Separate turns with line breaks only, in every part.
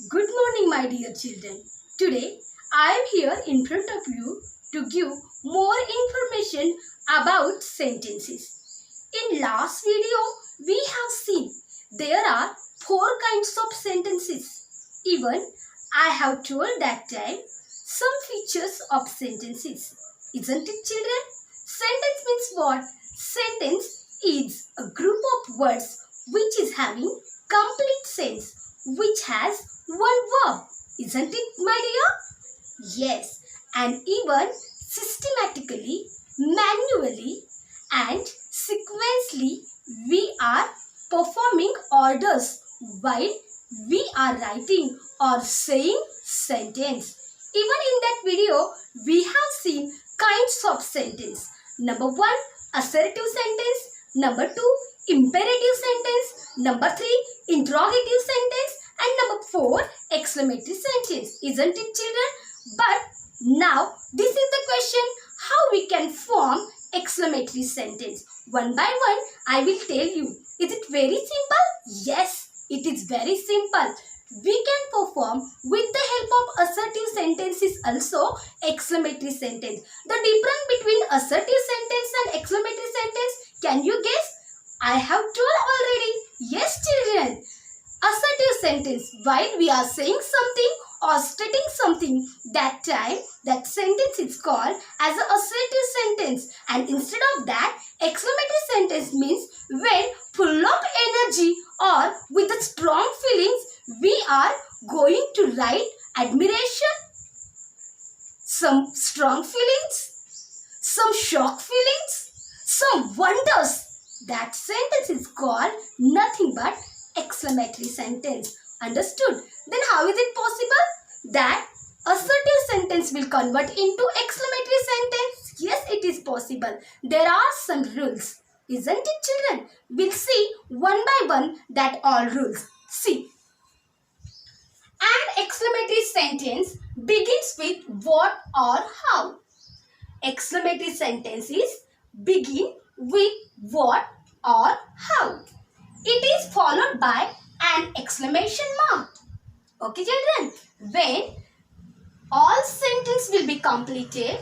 Good morning, my dear children. Today, I am here in front of you to give more information about sentences. In last video, we have seen there are four kinds of sentences. Even I have told that time some features of sentences. Isn't it, children? Sentence means what? Sentence is a group of words which is having complete sense, which has one verb. Isn't it, my dear? Yes, and even systematically, manually, and sequentially, we are performing orders while we are writing or saying sentence. Even in that video, we have seen kinds of sentence. Number 1, assertive sentence. Number 2, imperative sentence. Number 3, interrogative sentence. And number 4, exclamatory sentence. Isn't it, children? But now, this is the question, how we can form exclamatory sentence. One by one, I will tell you. Is it very simple? Yes, it is very simple. We can perform with the help of assertive sentences also exclamatory sentence. The difference between assertive sentence and exclamatory sentence, can you guess? I have told already. Yes, children. Assertive sentence, while we are saying something or stating something, that time that sentence is called as an assertive sentence, and instead of that, exclamatory sentence means when full of energy or with the strong feelings we are going to write admiration, some strong feelings, some shock feelings, some wonders. That sentence is called nothing but exclamatory sentence. Understood? Then how is it possible that assertive sentence will convert into exclamatory sentence? Yes, it is possible. There are some rules. Isn't it, children? We'll see one by one that all rules. See. An exclamatory sentence begins with what or how. Exclamatory sentences begin with what or how. It is followed by an exclamation mark. Okay, children? When all sentence will be completed,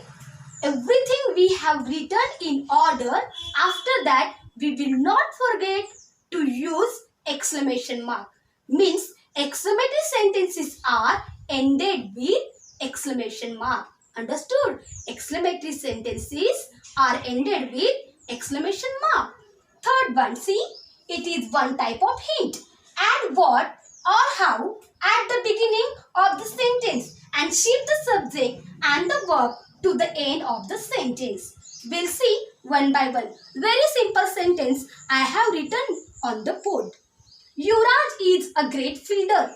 everything we have written in order, after that we will not forget to use exclamation mark. Means exclamatory sentences are ended with exclamation mark. Understood? Exclamatory sentences are ended with exclamation mark. Third one, see, it is one type of hint. Add what or how at the beginning of the sentence and shift the subject and the verb to the end of the sentence. We'll see one by one. Very simple sentence I have written on the board. Yuvraj is a great fielder.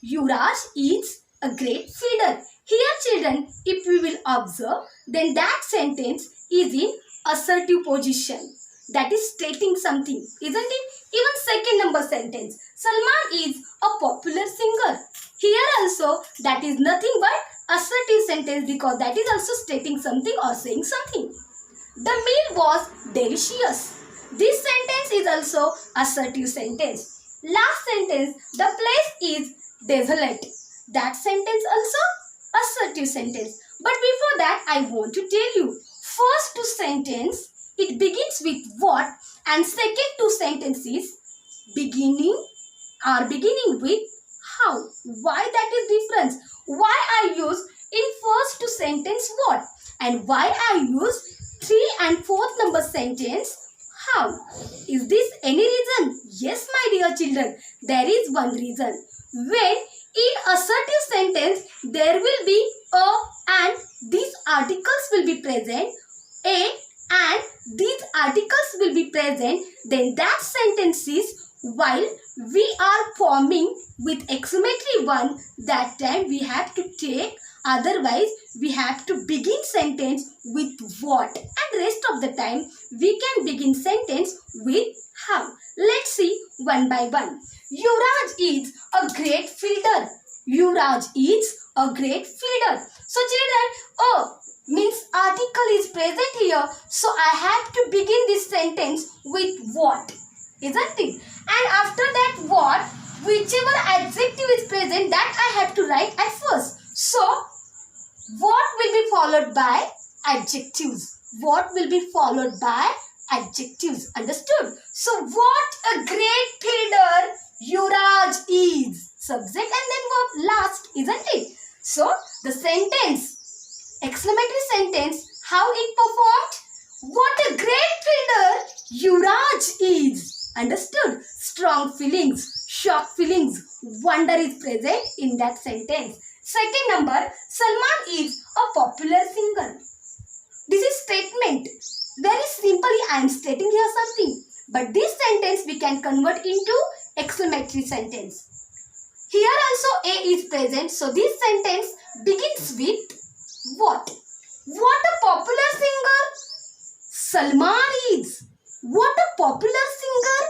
Yuvraj is a great fielder. Here, children, if we will observe, then that sentence is in assertive position. That is stating something, isn't it? Even second number sentence. Salman is a popular singer. Here also, that is nothing but assertive sentence because that is also stating something or saying something. The meal was delicious. This sentence is also assertive sentence. Last sentence, the place is desolate. That sentence also assertive sentence. But before that, I want to tell you, first two sentence, it begins with what, and second two sentences beginning with how. Why that is difference? Why I use in first two sentence what, and why I use 3 and 4th number sentence how. Is this any reason? Yes, my dear children, there is one reason. When in assertive sentence there will be a and these articles will be present, a and these articles will be present, then that sentence is while we are forming with exclamatory one, that time we have to take, otherwise we have to begin sentence with what, and rest of the time we can begin sentence with how. Let's see one by one. Yuvraj is a great fielder. Yuvraj is a great fielder. So children, means article is present here, so I have to begin this sentence with what, isn't it? And after that what, whichever adjective is present, that I have to write at first. So, what will be followed by adjectives? What will be followed by adjectives? Understood? So, what a great fielder Yuvraj is. Subject and then verb last, isn't it? So, the sentence, exclamatory sentence, how it performed? What a great fielder Yuvraj is. Understood? Strong feelings, shock feelings, wonder is present in that sentence. Second number, Salman is a popular singer. This is statement. Very simply I am stating here something. But this sentence we can convert into exclamatory sentence. Here also A is present. So this sentence begins with what? What a popular singer Salman is. What a popular singer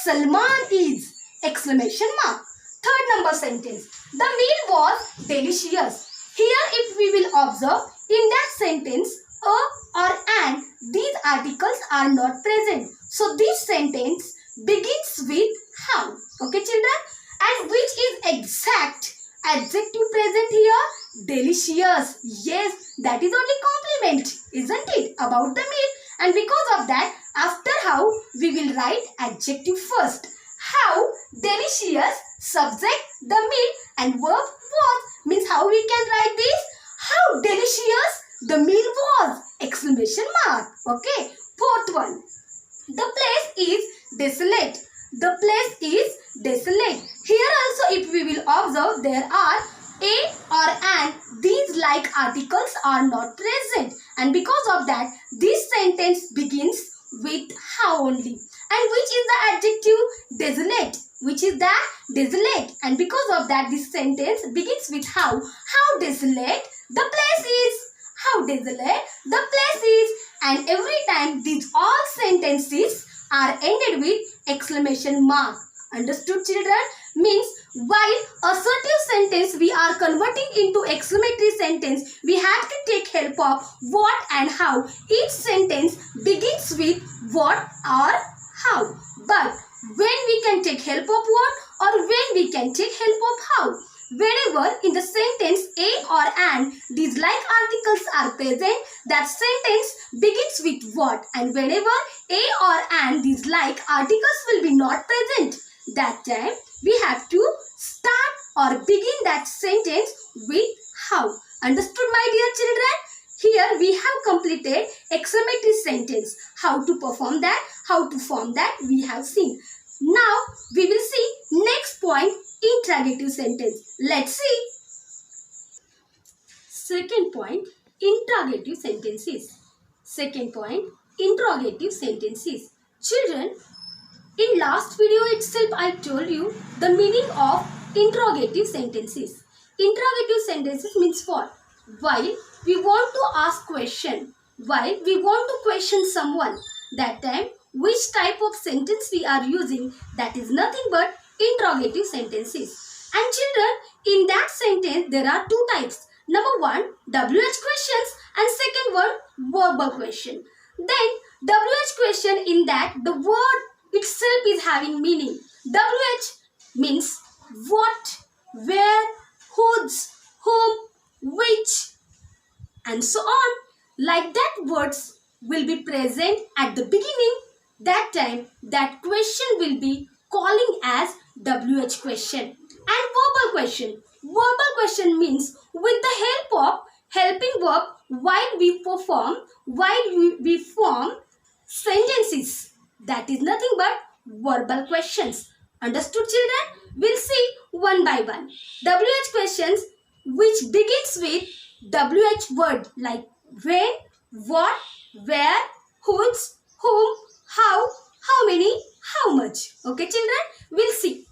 Salman is. Exclamation mark. Third number sentence. The meal was delicious. Here if we will observe, in that sentence a or an, these articles are not present. So this sentence begins with how. Okay children? And which is exact adjective present here? Delicious. Yes, that is only compliment, isn't it, about the meal? And because of that, after how, we will write adjective first. How delicious, subject, the meal, and verb was. Means how we can write this? How delicious the meal was. Exclamation mark. Okay. Fourth one. The place is desolate. The place is desolate. Here also if we will observe, there are a or an, these like articles are not present. And because of that, this sentence begins with how only. And which is the adjective? Desolate. Which is the desolate. And because of that, this sentence begins with how. How desolate the place is. How desolate the place is. And every time these all sentences are ended with exclamation mark. Understood children? Means while assertive sentence we are converting into exclamatory sentence, we have to take help of what and how. Each sentence begins with what or how. But when we can take help of what or when we can take help of how? Whenever in the sentence a or an, these like articles are present, that sentence begins with what. And whenever a or an, these like articles will be not present, that time we have to start or begin that sentence with how. Understood my dear children? Here we have completed exclamatory sentence. How to perform that, how to form that we have seen. Now we will see next point, interrogative sentence. Let's see. Second point, interrogative sentences. Second point, interrogative sentences. Children, in last video itself I told you the meaning of interrogative sentences. Interrogative sentences means what? While we want to ask question, while we want to question someone, that time which type of sentence we are using, that is nothing but interrogative sentences. And children, in that sentence there are two types. Number one, WH questions, and second one, verbal question. Then WH question, in that the word itself is having meaning. WH means what, where, whose, whom, which, and so on. Like that words will be present at the beginning. That time that question will be calling as WH question. And verbal question. Verbal question means with the help of helping verb while we perform, while we form sentences. That is nothing but verbal questions. Understood children? We'll see one by one. WH questions which begins with WH word like when, what, where, whose, whom, how many, how much. Okay children? We'll see.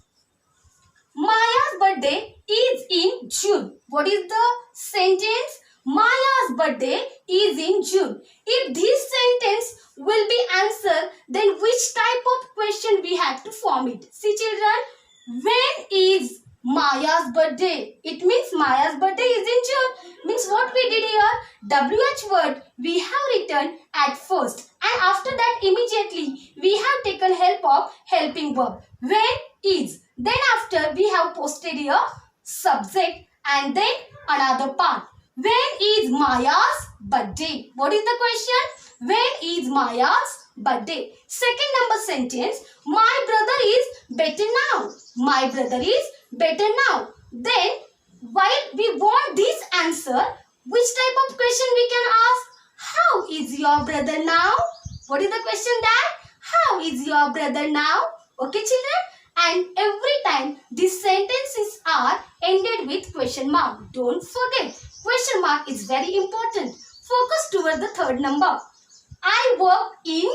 Maya's birthday is in June. What is the sentence? Maya's birthday is in June. If this sentence will be answered, then which type of question we have to form it? See children, when is Maya's birthday? It means Maya's birthday is in June. Means what we did here? WH word we have written at first. And after that immediately we have taken help of helping verb. When is. Then after we have posterior subject and then another part. When is Maya's birthday? What is the question? When is Maya's birthday? Second number sentence. My brother is better now. My brother is better now. Then while we want this answer, which type of question we can ask? How is your brother now? What is the question that? How is your brother now? Okay children? And every time these sentences are ended with question mark. Don't forget, question mark is very important. Focus toward the third number. I work in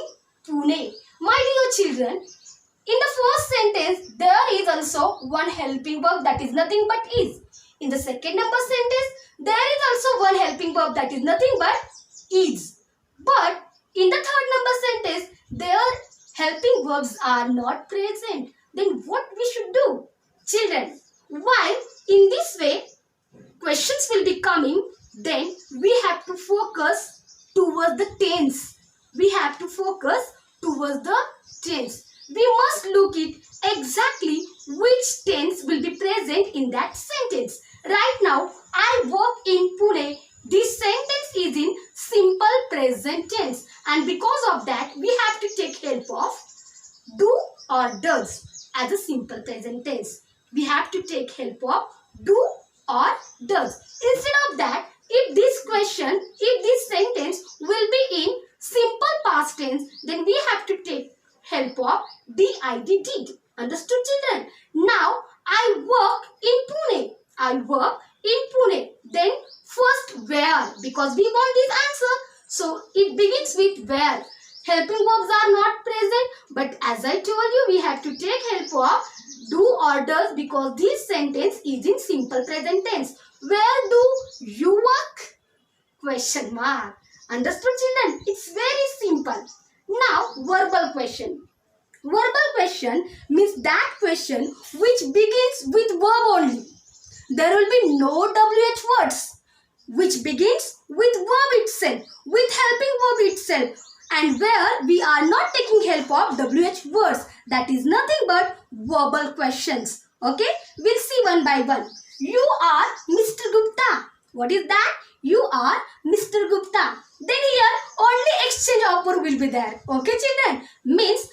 Pune. My dear children, in the first sentence, there is also one helping verb that is nothing but is. In the second number sentence, there is also one helping verb that is nothing but is. But in the third number sentence, their helping verbs are not present. Then what we should do? Children, while in this way questions will be coming, then we have to focus towards the tense. We have to focus towards the tense. We must look at exactly which tense will be present in that sentence. Right now, I work in Pune. This sentence is in simple present tense, and because of that, we have to take help of do or does as a simple present tense. We have to take help of do or does. Instead of that, if this sentence will be in simple past tense, then we have to take help of did. Understood children? Now, I work in Pune. I work in Pune. Then first where, because we want this answer. So it begins with where. Helping verbs are not present, but as I told you, we have to take help of do or does because this sentence is in simple present tense. Where do you work? Question mark. Understood children? It's very simple. Now verbal question. Verbal question means that question which begins with verb only. There will be no WH words, which begins with verb itself, with helping verb itself, and where we are not taking help of WH words. That is nothing but verbal questions. Okay, we'll see one by one. You are Mr. Gupta. What is that? You are Mr. Gupta. Then here only exchange operator will be there. Okay children, means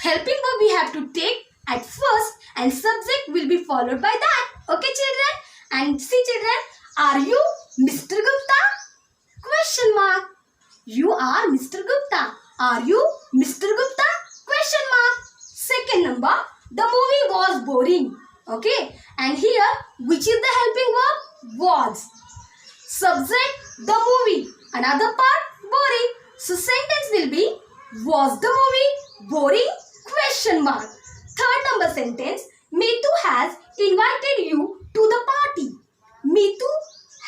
helping verb we have to take at first and subject will be followed by that. Okay children, and see children, are you Mr. Gupta? Question mark. You are Mr. Gupta. Are you Mr. Gupta? Question mark. Second number, the movie was boring. Okay, and here which is the helping verb? Was. Subject, the movie. Another part, boring. So sentence will be, was the movie boring? Question mark. Third number sentence, Mitu has invited you to the party. Mitu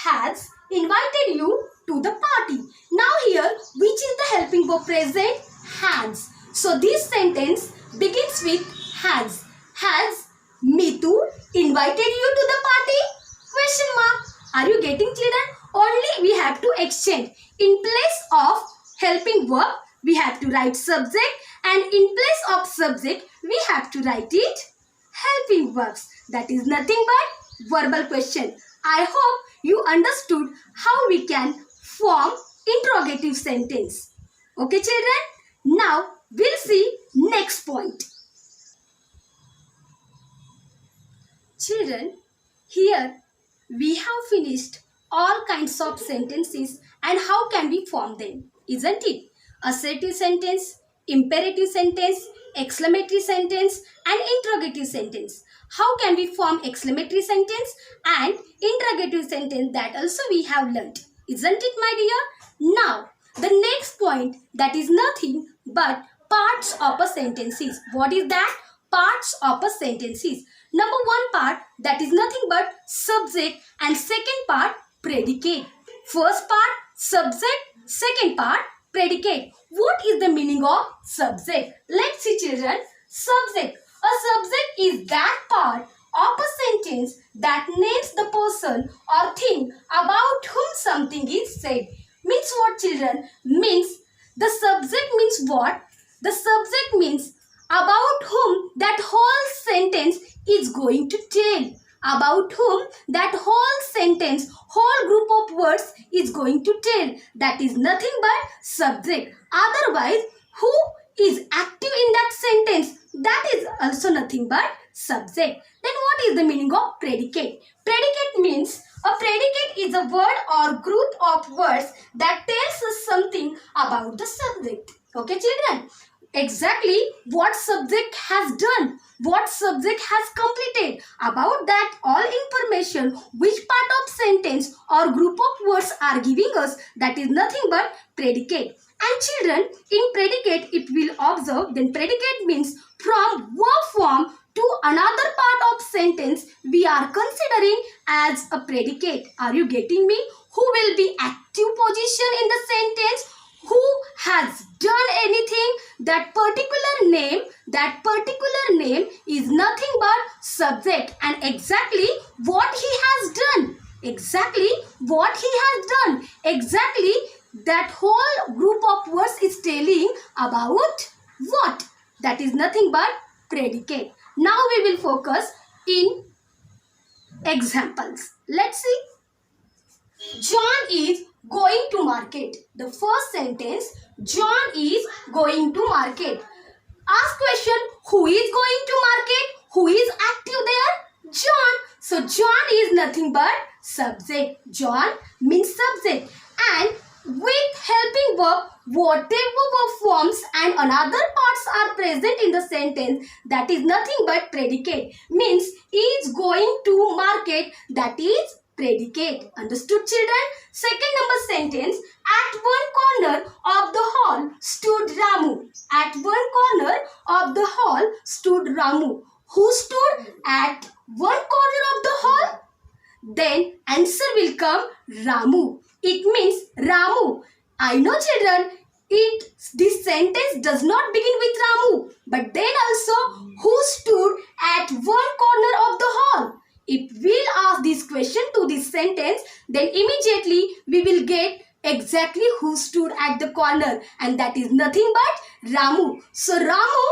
has invited you to the party. Now here, which is the helping verb present? Has. So this sentence begins with has. Has Mitu invited you to the party? Question mark. Are you getting children? Only we have to exchange. In place of helping verb, we have to write subject, and in place of subject, we have to write it helping verbs. That is nothing but verbal question. I hope you understood how we can form interrogative sentence. Okay children? Now we'll see next point. Children, here we have finished all kinds of sentences and how can we form them, isn't it? Assertive sentence, imperative sentence, exclamatory sentence and interrogative sentence. How can we form exclamatory sentence and interrogative sentence, that also we have learnt, isn't it my dear? Now the next point, that is nothing but parts of a sentences. What is that? Parts of a sentences. Number one part, that is nothing but subject, and second part predicate. First part subject, second part predicate. What is the meaning of subject? Let's see children. Subject. A subject is that part of a sentence that names the person or thing about whom something is said. Means what children? Means the subject means what? The subject means about whom that whole sentence is going to tell. About whom that whole sentence, whole group of words is going to tell. That is nothing but subject. Otherwise, who is active in that sentence, that is also nothing but subject. Then what is the meaning of predicate? Predicate means a predicate is a word or group of words that tells us something about the subject. Okay, children? Exactly what subject has done, what subject has completed. About that all information, which part of sentence or group of words are giving us, that is nothing but predicate. And children, in predicate, if we will observe, then predicate means from verb form to another part of sentence we are considering as a predicate. Are you getting me? Who will be active position in the sentence? Who has done anything? That particular name is nothing but subject, and exactly what he has done. Exactly what he has done. Exactly that whole group of words is telling about what? That is nothing but predicate. Now we will focus in examples. Let's see. John is going to market. The first sentence, John is going to market. Ask question, who is going to market? Who is active there? John. So John is nothing but subject. John means subject. And with helping verb, whatever verb forms and another parts are present in the sentence, that is nothing but predicate. Means is going to market, that is predicate. Understood, children? Second number sentence, at one corner of the hall stood Ramu. At one corner of the hall stood Ramu. Who stood at one corner of the hall? Then answer will come Ramu. It means Ramu. I know, children, this sentence does not begin with Ramu, but then also who stood at one corner of the hall. If we'll ask this question to this sentence, then immediately we will get exactly who stood at the corner, and that is nothing but Ramu. So Ramu,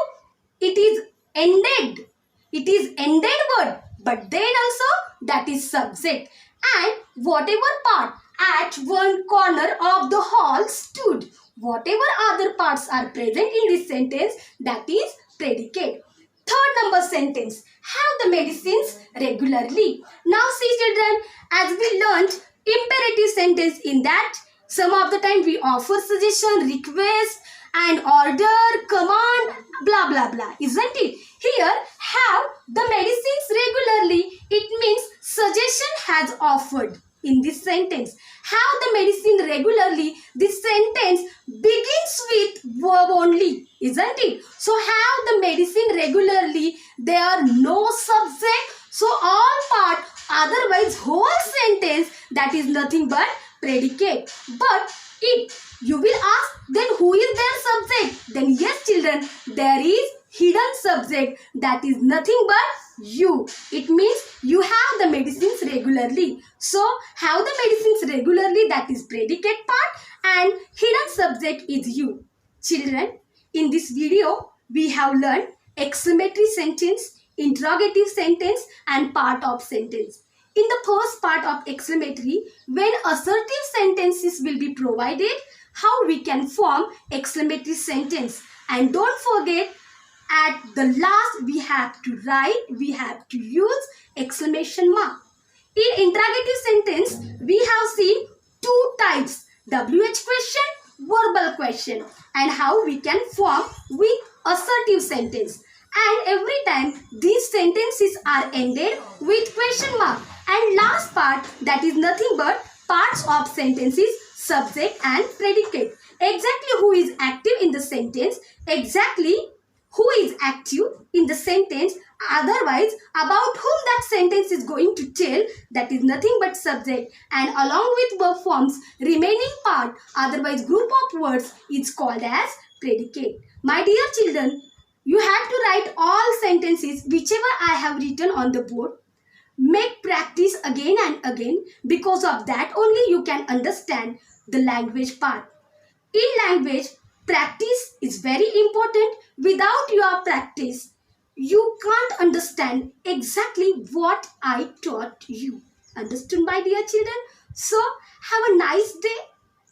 it is ended. It is ended word, but then also that is subject. And whatever part at one corner of the hall stood, whatever other parts are present in this sentence, that is predicate. Third number sentence, have the medicines regularly. Now see, children, as we learned imperative sentence, in that some of the time we offer suggestion, request and order, command, blah blah blah, isn't it? Here, have the medicines regularly, it means suggestion has offered. In this sentence, have the medicine regularly, this sentence begins with verb only, isn't it? So have the medicine regularly, there are no subject, so all part, otherwise whole sentence, that is nothing but predicate. But if you will ask, then who is their subject? Then yes, children, there is hidden subject, that is nothing but you. It means you have the medicines regularly. So have the medicines regularly, that is predicate part, and hidden subject is you. Children, in this video we have learned exclamatory sentence, interrogative sentence and part of sentence. In the first part of exclamatory, when assertive sentences will be provided, how we can form exclamatory sentence. And don't forget, at the last we have to write, we have to use exclamation mark. In interrogative sentence, we have seen two types, WH question, verbal question, and how we can form with assertive sentence. And every time these sentences are ended with question mark. And last part, that is nothing but parts of sentences, subject and predicate. Exactly who is active in the sentence, exactly who is active in the sentence, otherwise about whom that sentence is going to tell, that is nothing but subject, and along with verb forms, remaining part, otherwise group of words, is called as predicate. My dear children, you have to write all sentences whichever I have written on the board. Make practice again and again, because of that only you can understand the language part. In language, practice is very important. Without your practice, You can't understand exactly what I taught you. Understood, my dear children? So, have a nice day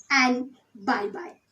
and bye bye.